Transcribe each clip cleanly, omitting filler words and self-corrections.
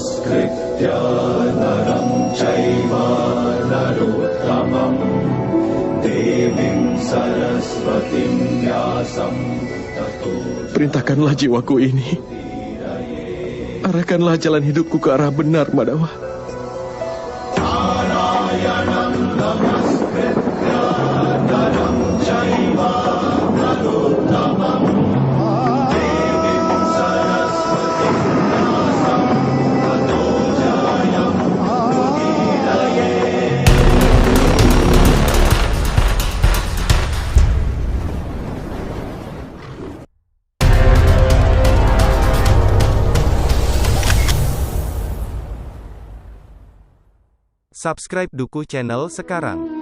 नमस्कृत्य नरं चैव नरोत्तमं देवीं सरस्वतीं व्यासं ततो Perintahkanlah jiwaku ini. Arahkanlah jalan hidupku ke arah benar, Madhawa. नारायणं नमस्कृत्य नरं चैव नरोत्तमं देवीं सरस्वतीं व्यासं ततो जयमुदीरये. Subscribe Duku Channel sekarang.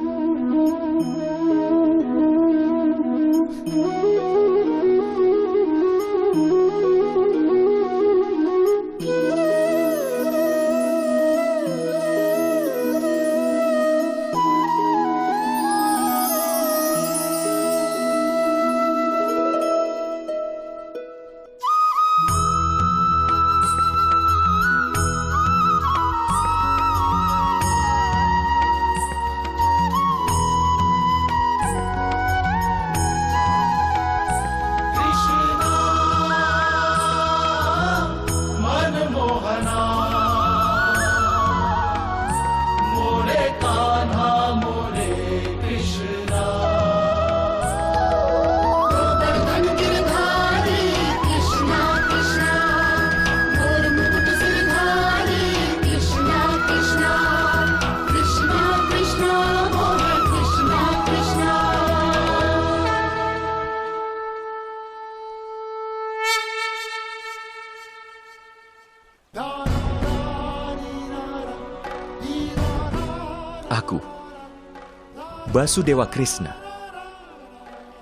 Aku, Basudewa Krishna,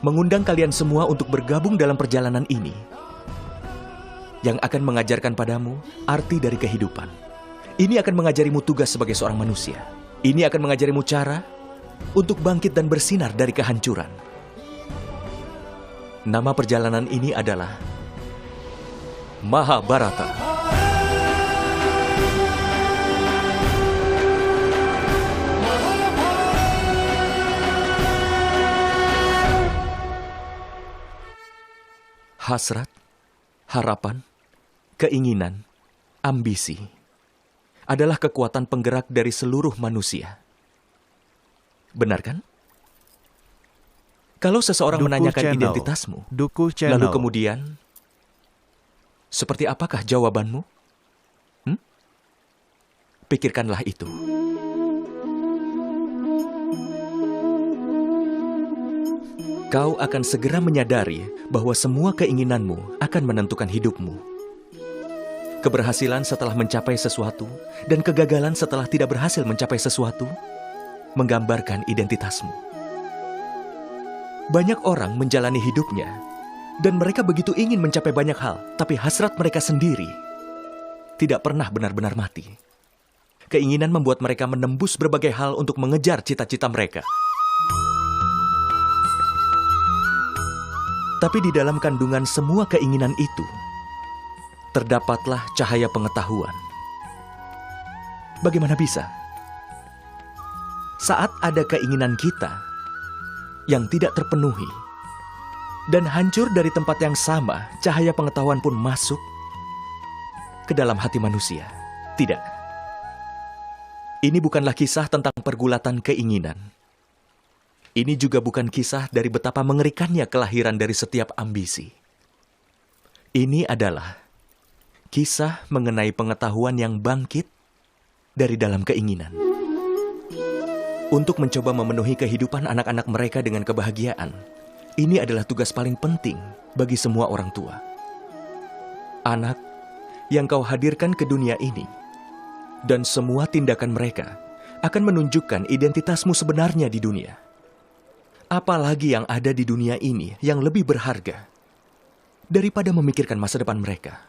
mengundang kalian semua untuk bergabung dalam perjalanan ini yang akan mengajarkan padamu arti dari kehidupan. Ini akan mengajarimu tugas sebagai seorang manusia. Ini akan mengajarimu cara untuk bangkit dan bersinar dari kehancuran. Nama perjalanan ini adalah Mahabharata. Hasrat, harapan, keinginan, ambisi adalah kekuatan penggerak dari seluruh manusia. Benar kan? Kalau seseorang menanyakan identitasmu, lalu kemudian, seperti apakah jawabanmu? Pikirkanlah itu. Kau akan segera menyadari bahwa semua keinginanmu akan menentukan hidupmu. Keberhasilan setelah mencapai sesuatu dan kegagalan setelah tidak berhasil mencapai sesuatu menggambarkan identitasmu. Banyak orang menjalani hidupnya dan mereka begitu ingin mencapai banyak hal, tapi hasrat mereka sendiri tidak pernah benar-benar mati. Keinginan membuat mereka menembus berbagai hal untuk mengejar cita-cita mereka. Tapi di dalam kandungan semua keinginan itu, terdapatlah cahaya pengetahuan. Bagaimana bisa? Saat ada keinginan kita yang tidak terpenuhi, dan hancur dari tempat yang sama, cahaya pengetahuan pun masuk ke dalam hati manusia. Tidak. Ini bukanlah kisah tentang pergulatan keinginan. Ini juga bukan kisah dari betapa mengerikannya kelahiran dari setiap ambisi. Ini adalah kisah mengenai pengetahuan yang bangkit dari dalam keinginan. Untuk mencoba memenuhi kehidupan anak-anak mereka dengan kebahagiaan, ini adalah tugas paling penting bagi semua orang tua. Anak yang kau hadirkan ke dunia ini, dan semua tindakan mereka akan menunjukkan identitasmu sebenarnya di dunia. Apalagi yang ada di dunia ini yang lebih berharga daripada memikirkan masa depan mereka.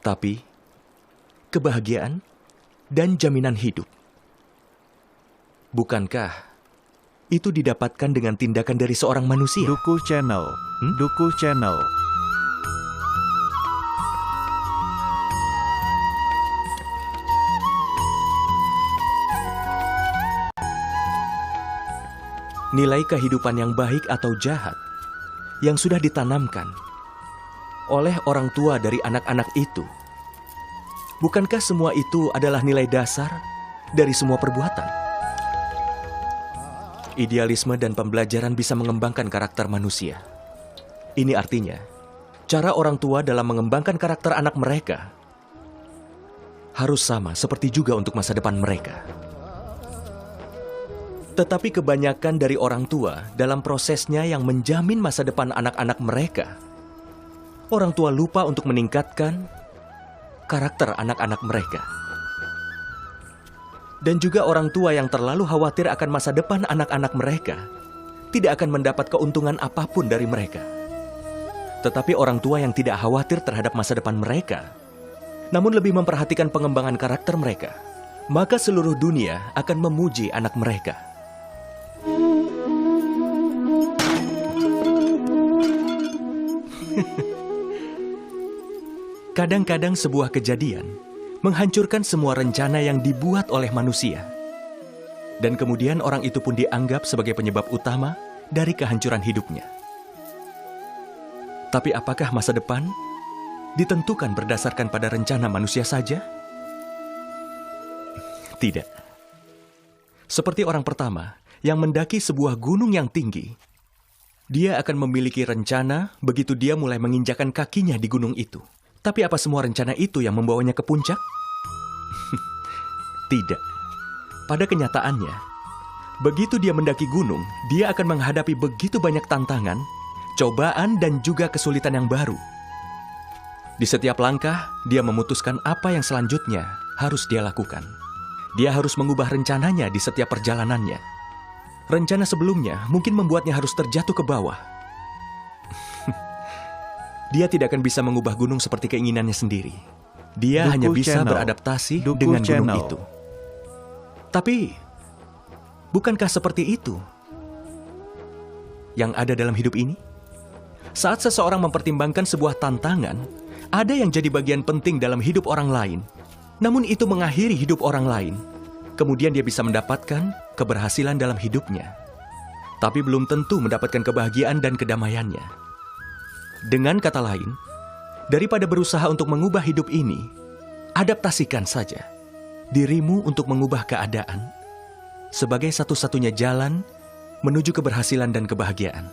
Tapi, kebahagiaan dan jaminan hidup, bukankah itu didapatkan dengan tindakan dari seorang manusia? Duku Channel, Duku Channel. nilai kehidupan yang baik atau jahat yang sudah ditanamkan oleh orang tua dari anak-anak itu. Bukankah semua itu adalah nilai dasar dari semua perbuatan? Idealisme dan pembelajaran bisa mengembangkan karakter manusia. Ini artinya, cara orang tua dalam mengembangkan karakter anak mereka harus sama seperti juga untuk masa depan mereka. Tetapi kebanyakan dari orang tua dalam prosesnya yang menjamin masa depan anak-anak mereka, orang tua lupa untuk meningkatkan karakter anak-anak mereka. Dan juga orang tua yang terlalu khawatir akan masa depan anak-anak mereka tidak akan mendapat keuntungan apapun dari mereka. Tetapi orang tua yang tidak khawatir terhadap masa depan mereka, namun lebih memperhatikan pengembangan karakter mereka, maka seluruh dunia akan memuji anak mereka. Kadang-kadang sebuah kejadian menghancurkan semua rencana yang dibuat oleh manusia. Dan kemudian orang itu pun dianggap sebagai penyebab utama dari kehancuran hidupnya. Tapi apakah masa depan ditentukan berdasarkan pada rencana manusia saja? Tidak. Seperti orang pertama yang mendaki sebuah gunung yang tinggi, dia akan memiliki rencana begitu dia mulai menginjakan kakinya di gunung itu. Tapi apa semua rencana itu yang membawanya ke puncak? Tidak. Pada kenyataannya, begitu dia mendaki gunung, dia akan menghadapi begitu banyak tantangan, cobaan, dan juga kesulitan yang baru. Di setiap langkah, dia memutuskan apa yang selanjutnya harus dia lakukan. Dia harus mengubah rencananya di setiap perjalanannya. Rencana sebelumnya mungkin membuatnya harus terjatuh ke bawah. Dia tidak akan bisa mengubah gunung seperti keinginannya sendiri. Dia hanya bisa beradaptasi dengan gunung itu. Tapi, bukankah seperti itu yang ada dalam hidup ini? Saat seseorang mempertimbangkan sebuah tantangan, ada yang jadi bagian penting dalam hidup orang lain, namun itu mengakhiri hidup orang lain. Kemudian dia bisa mendapatkan keberhasilan dalam hidupnya, tapi belum tentu mendapatkan kebahagiaan dan kedamaiannya. Dengan kata lain, daripada berusaha untuk mengubah hidup ini, adaptasikan saja dirimu untuk mengubah keadaan sebagai satu-satunya jalan menuju keberhasilan dan kebahagiaan.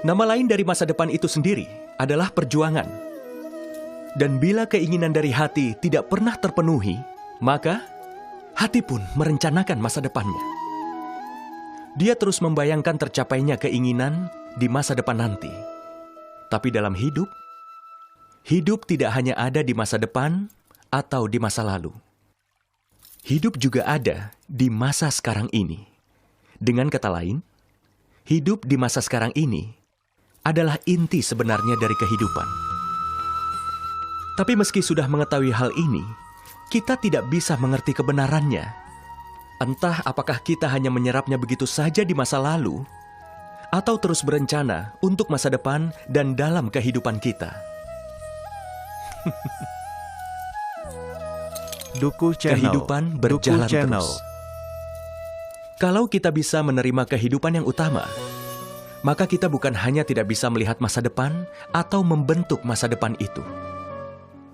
Nama lain dari masa depan itu sendiri adalah perjuangan. Dan bila keinginan dari hati tidak pernah terpenuhi, maka hati pun merencanakan masa depannya. Dia terus membayangkan tercapainya keinginan di masa depan nanti. Tapi dalam hidup, hidup tidak hanya ada di masa depan atau di masa lalu. Hidup juga ada di masa sekarang ini. Dengan kata lain, hidup di masa sekarang ini adalah inti sebenarnya dari kehidupan. Tapi meski sudah mengetahui hal ini, kita tidak bisa mengerti kebenarannya. Entah apakah kita hanya menyerapnya begitu saja di masa lalu, atau terus berencana untuk masa depan dan dalam kehidupan kita. Duku Channel. Kehidupan berjalan terus. Kalau kita bisa menerima kehidupan yang utama, maka kita bukan hanya tidak bisa melihat masa depan atau membentuk masa depan itu.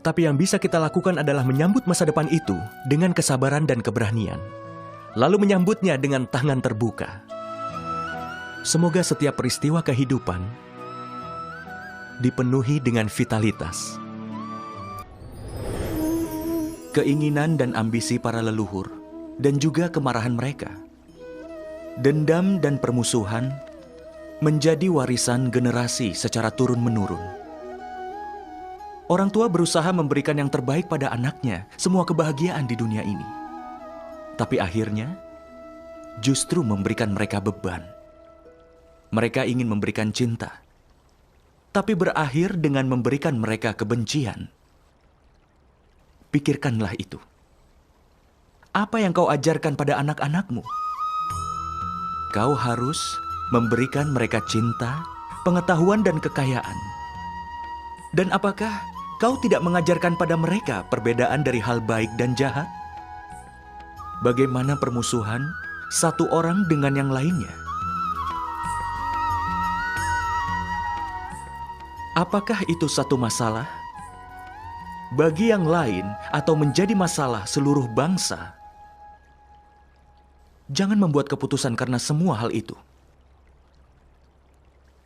Tapi yang bisa kita lakukan adalah menyambut masa depan itu dengan kesabaran dan keberanian. Lalu menyambutnya dengan tangan terbuka. Semoga setiap peristiwa kehidupan dipenuhi dengan vitalitas. Keinginan dan ambisi para leluhur, dan juga kemarahan mereka. Dendam dan permusuhan menjadi warisan generasi secara turun-menurun. Orang tua berusaha memberikan yang terbaik pada anaknya, semua kebahagiaan di dunia ini. Tapi akhirnya, justru memberikan mereka beban. Mereka ingin memberikan cinta, tapi berakhir dengan memberikan mereka kebencian. Pikirkanlah itu. Apa yang kau ajarkan pada anak-anakmu? Kau harus memberikan mereka cinta, pengetahuan, dan kekayaan. Dan apakah kau tidak mengajarkan pada mereka perbedaan dari hal baik dan jahat? bagaimana permusuhan satu orang dengan yang lainnya. Apakah itu satu masalah? Bagi yang lain atau menjadi masalah seluruh bangsa? Jangan membuat keputusan karena semua hal itu.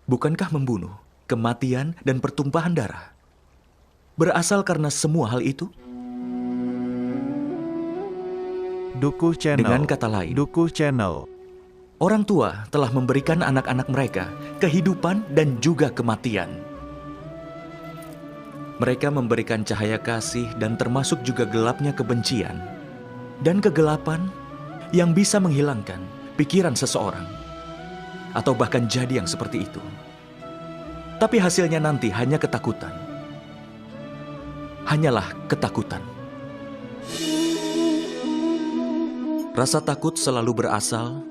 Bukankah membunuh, kematian, dan pertumpahan darah berasal karena semua hal itu? Dukuh Channel. Dengan kata lain, Dukuh Channel. orang tua telah memberikan anak-anak mereka kehidupan dan juga kematian. Mereka memberikan cahaya kasih dan termasuk juga gelapnya kebencian dan kegelapan yang bisa menghilangkan pikiran seseorang atau bahkan jadi yang seperti itu. Tapi hasilnya nanti hanya ketakutan. Hanyalah ketakutan. Rasa takut selalu berasal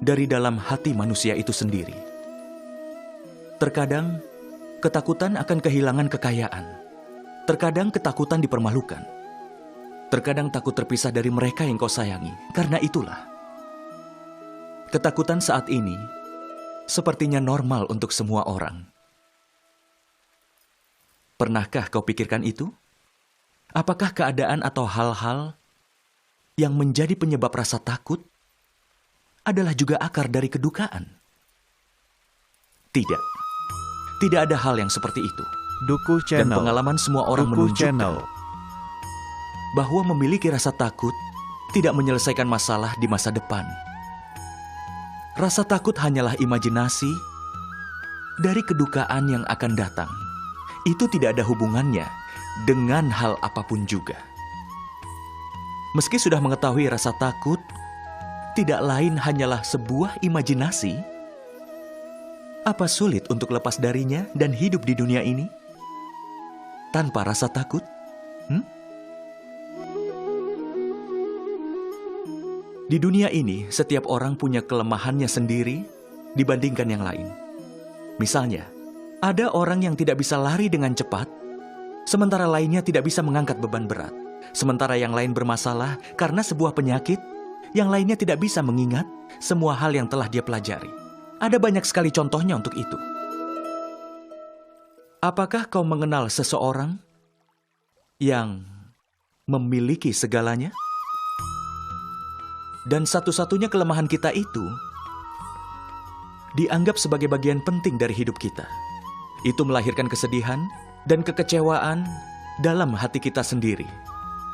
dari dalam hati manusia itu sendiri. Terkadang ketakutan akan kehilangan kekayaan. Terkadang ketakutan dipermalukan. Terkadang takut terpisah dari mereka yang kau sayangi. Karena itulah, ketakutan saat ini sepertinya normal untuk semua orang. Pernahkah kau pikirkan itu? Apakah keadaan atau hal-hal yang menjadi penyebab rasa takut adalah juga akar dari kedukaan? Tidak. Tidak ada hal yang seperti itu. Dukuh Dan Channel. pengalaman semua orang Dukuh menunjukkan Channel. bahwa memiliki rasa takut tidak menyelesaikan masalah di masa depan. Rasa takut hanyalah imajinasi dari kedukaan yang akan datang. Itu tidak ada hubungannya dengan hal apapun juga. Meski sudah mengetahui rasa takut tidak lain hanyalah sebuah imajinasi, apa sulit untuk lepas darinya dan hidup di dunia ini tanpa rasa takut? Di dunia ini, setiap orang punya kelemahannya sendiri dibandingkan yang lain. Misalnya, ada orang yang tidak bisa lari dengan cepat, sementara lainnya tidak bisa mengangkat beban berat. Sementara yang lain bermasalah karena sebuah penyakit, yang lainnya tidak bisa mengingat semua hal yang telah dia pelajari. Ada banyak sekali contohnya untuk itu. Apakah kau mengenal seseorang yang memiliki segalanya? Dan satu-satunya kelemahan kita itu dianggap sebagai bagian penting dari hidup kita. Itu melahirkan kesedihan dan kekecewaan dalam hati kita sendiri.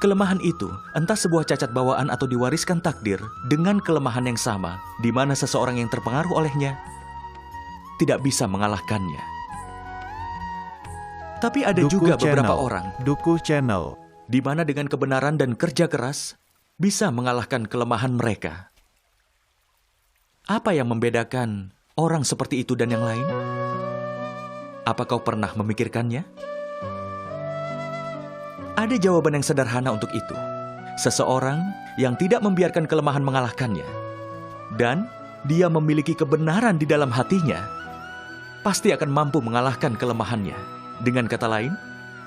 Kelemahan itu entah sebuah cacat bawaan atau diwariskan takdir dengan kelemahan yang sama, di mana seseorang yang terpengaruh olehnya tidak bisa mengalahkannya. Tapi ada Dukuh juga Channel. beberapa orang Dukuh Channel. di mana dengan kebenaran dan kerja keras bisa mengalahkan kelemahan mereka. Apa yang membedakan orang seperti itu dan yang lain? Apa kau pernah memikirkannya? Ada jawaban yang sederhana untuk itu. Seseorang yang tidak membiarkan kelemahan mengalahkannya, dan dia memiliki kebenaran di dalam hatinya, pasti akan mampu mengalahkan kelemahannya. Dengan kata lain,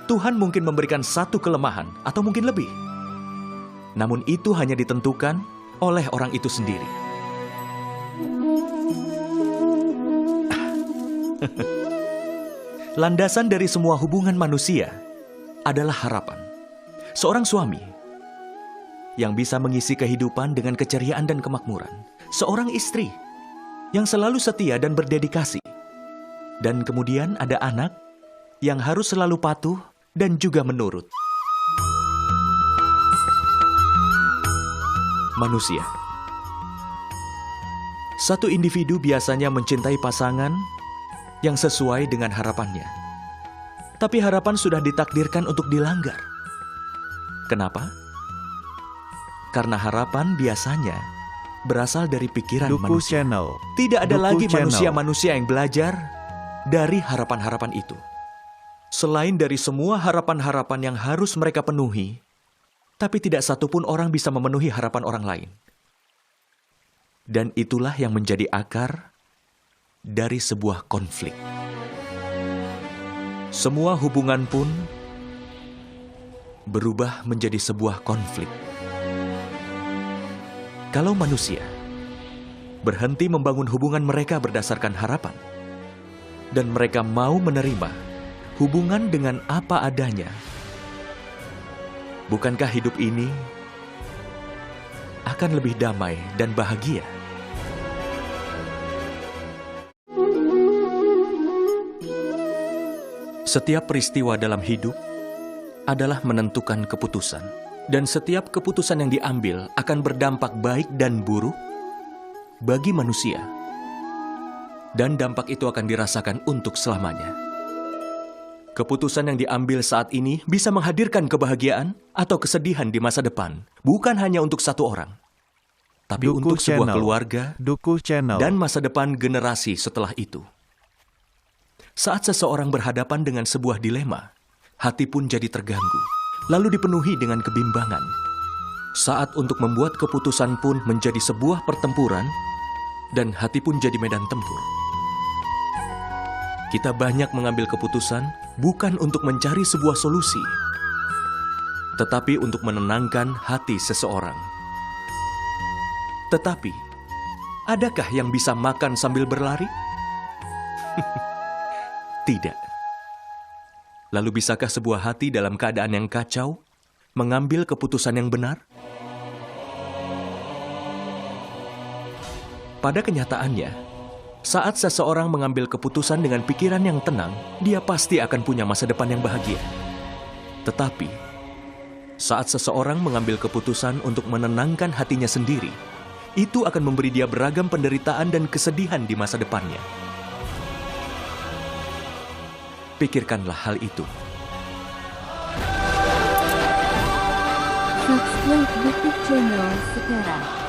Tuhan mungkin memberikan satu kelemahan atau mungkin lebih. Namun itu hanya ditentukan oleh orang itu sendiri. Landasan dari semua hubungan manusia adalah harapan. Seorang suami yang bisa mengisi kehidupan dengan keceriaan dan kemakmuran. Seorang istri yang selalu setia dan berdedikasi. Dan kemudian ada anak yang harus selalu patuh dan juga menurut. Manusia. Satu individu biasanya mencintai pasangan yang sesuai dengan harapannya. Tapi harapan sudah ditakdirkan untuk dilanggar. Kenapa? Karena harapan biasanya berasal dari pikiran Dukuh manusia. Channel. Tidak ada Dukuh lagi Channel. manusia-manusia yang belajar dari harapan-harapan itu. Selain dari semua harapan-harapan yang harus mereka penuhi, tapi tidak satupun orang bisa memenuhi harapan orang lain. Dan itulah yang menjadi akar dari sebuah konflik. Semua hubungan pun berubah menjadi sebuah konflik. Kalau manusia berhenti membangun hubungan mereka berdasarkan harapan, dan mereka mau menerima hubungan dengan apa adanya, bukankah hidup ini akan lebih damai dan bahagia? Setiap peristiwa dalam hidup adalah menentukan keputusan, dan setiap keputusan yang diambil akan berdampak baik dan buruk bagi manusia, dan dampak itu akan dirasakan untuk selamanya. Keputusan yang diambil saat ini bisa menghadirkan kebahagiaan atau kesedihan di masa depan, bukan hanya untuk satu orang, tapi Duku untuk sebuah Channel. keluarga Duku Channel. dan masa depan generasi setelah itu. Saat seseorang berhadapan dengan sebuah dilema, hati pun jadi terganggu, lalu dipenuhi dengan kebimbangan. Saat untuk membuat keputusan pun menjadi sebuah pertempuran, dan hati pun jadi medan tempur. Kita banyak mengambil keputusan bukan untuk mencari sebuah solusi, tetapi untuk menenangkan hati seseorang. Tetapi, adakah yang bisa makan sambil berlari? Tidak. Lalu bisakah sebuah hati dalam keadaan yang kacau mengambil keputusan yang benar? Pada kenyataannya, saat seseorang mengambil keputusan dengan pikiran yang tenang, dia pasti akan punya masa depan yang bahagia. Tetapi, saat seseorang mengambil keputusan untuk menenangkan hatinya sendiri, itu akan memberi dia beragam penderitaan dan kesedihan di masa depannya. Pikirkanlah hal itu. Subscribe Duku Channel sekarang.